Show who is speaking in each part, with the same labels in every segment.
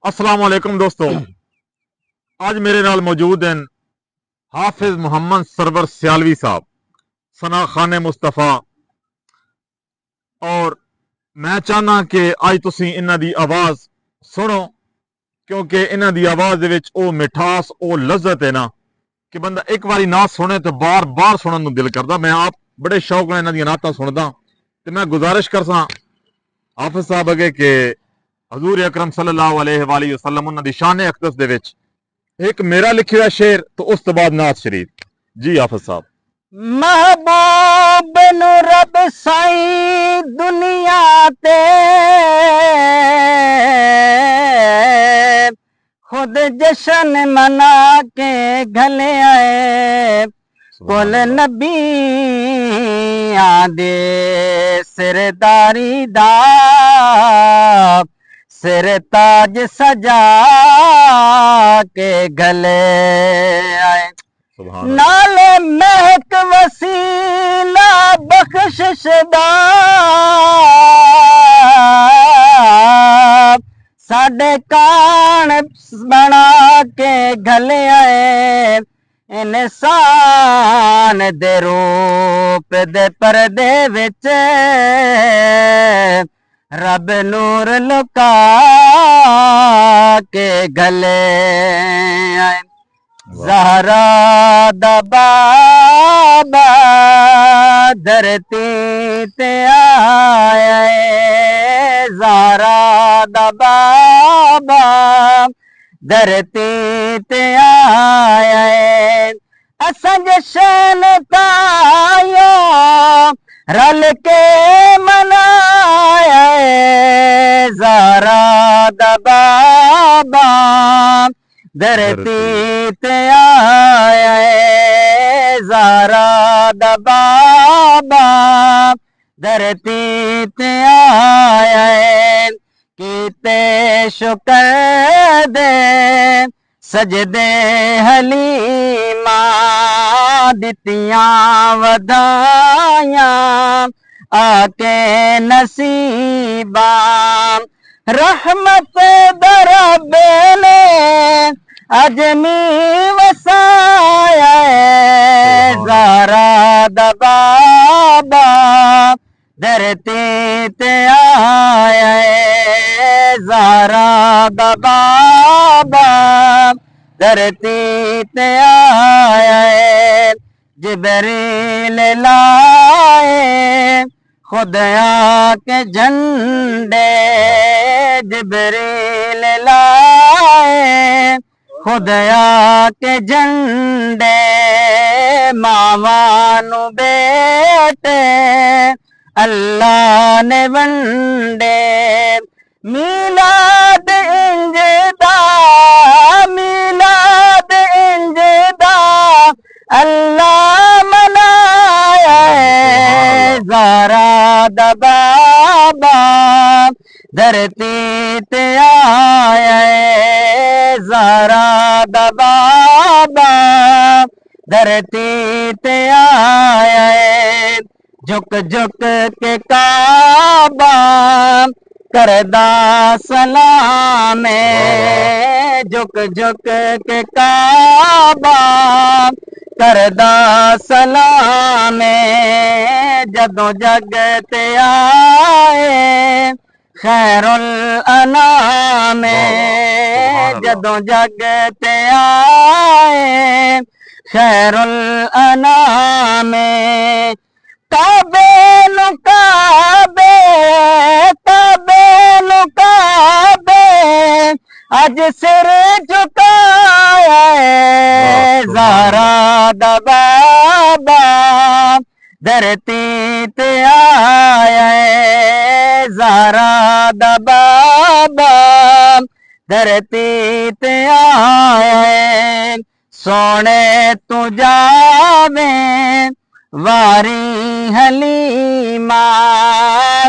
Speaker 1: अस्सलाम वालेकुम दोस्तों। आज मेरे नाल मौजूद हैं हाफिज मोहम्मद सरवर सियालवी साहब, सना खाने मुस्तफा। और मैं चाहना कि अज तुसी इन्हां दी आवाज सुनो, क्योंकि इन्हां दी आवाज दे विच ओ मिठास, ओ लज्जत है ना कि बंदा एक बारी नात सुने तो बार बार सुनन नूं दिल करदा। मैं आप बड़े शौक नाल इन्हां दी नातां सुनदा ते मैं गुजारिश करसा हाफिज साहब अगे के हजूर अकरम सल्लल्लाहु अलैहि वसल्लम उन्हां दी शान अक़दस दे विच एक मेरा लिखे हुआ शेर तो उस तो बाद नात शरीफ। जी हाफिज साहब।
Speaker 2: महबूब नु रब साईं दुनिया ते खुद जश्न मना के घले आए। कुल नबी आदे सिरदारी दा सिर ताज सजा के गले आए। नाले महक वसीला बख्शिश दा साडे कान बना के घले आए। इंसान दे रूप दे पर्दे विच रब नूर लुका के गले आए। ज़हरा दा बाबा धरती ते आया है। ज़हरा दा बाबा धरती ते आया है। असां जशन तायो रल के मनाया है। ज़हरा दा बाबा धरती ते आया है। ज़हरा दा बाबा धरती ते आया है। कीते शुक्र दे सजदे हलीमा दितियां वधाइयां आके नसीबा। रहमत दरब ने अजमी वसाया है। ज़हरा दा बाबा धरती ते आया है। ज़हरा दा बाबा धरती ते आया है। जिब्रील लाए खुदा के झंडे। जिब्रील लाए खुदा के झंडे। मावानू बेटे अल्लाह ने वंडे। मिलाद इंजदा मिलाद इंजदा अल्लाह मनाया है। ज़हरा दा बाबा धरती ते आया है। ज़हरा दा बाबा धरती ते आया है। झुक झुक के काबा करदा सलाम। झुक झुक के काबा करदा सलाम। जदों जग ते आए खैरुल अनाम। जदों जग ते आए खैरुल अनाम। काबे नु काबे काबे नु काबे अज सिर झुकाया है। ज़हरा दा बाबा धरती ते आया है। ज़हरा दा बाबा धरती ते आया है। सोने तू जावे वारी हलीमा।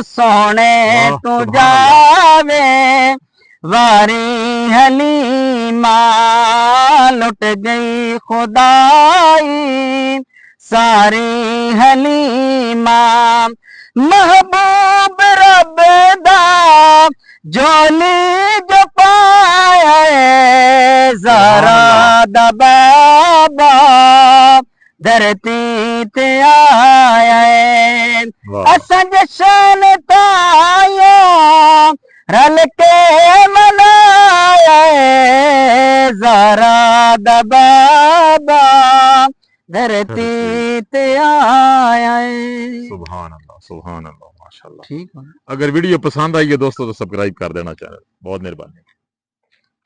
Speaker 2: सोने तू जावे वारी हलीमा। लुट गई खुदाई सारी हलीमा। महबूब रब दा झोली जो पाया धरती ते आया है
Speaker 1: वाह
Speaker 2: असां जशन तायो रल के मनाया है ज़हरा दा बाबा धरती ते आया है।
Speaker 1: सुभान अल्लाह माशाल्लाह।
Speaker 2: ठीक है।
Speaker 1: अगर वीडियो पसंद आई है दोस्तों तो सब्सक्राइब कर देना चैनल। बहुत मेहरबानी।